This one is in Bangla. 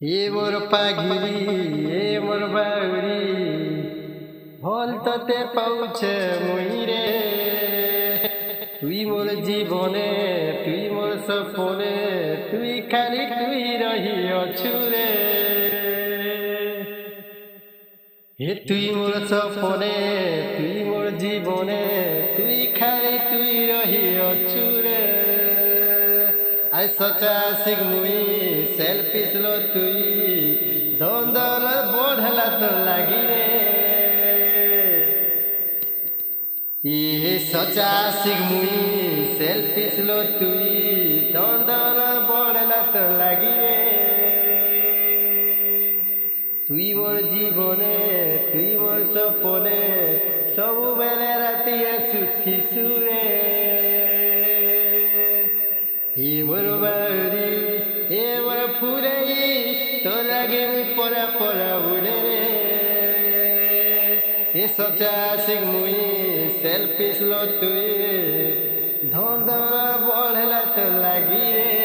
এ মোর পাগিরি মোর বাউরি ভল ততে পাউছে মুই রে। তুই মোর জীবনে তুই মোর সপনে তুই খালি তুই রহি অছু রে। হে তুই মোর সপনে তুই মোর জীবনে তুই খালি তুই রহি অছু রে। আই সচা আশিক মুই সেলফিশ লো তুই দ্বন্দ্বর বঢ়লা তো লাগি রে। ইহে সচা আশিক মুই সেলফিশ লো তুই দ্বন্দ্বর বঢ়লা তো লাগি রে। তুই মোর জীবনে তুই মোর সপনে সবুবেলে রাতিয়ে সুখী সুরে। হে মোর বাউরি মোর ফুরাই তো লাগে মুই পরা পরা উড়ে রে। এ সচা আশিক মুই সেলফিশ লো তুই ধন্দরা বঢ়লা তো লাগি রে।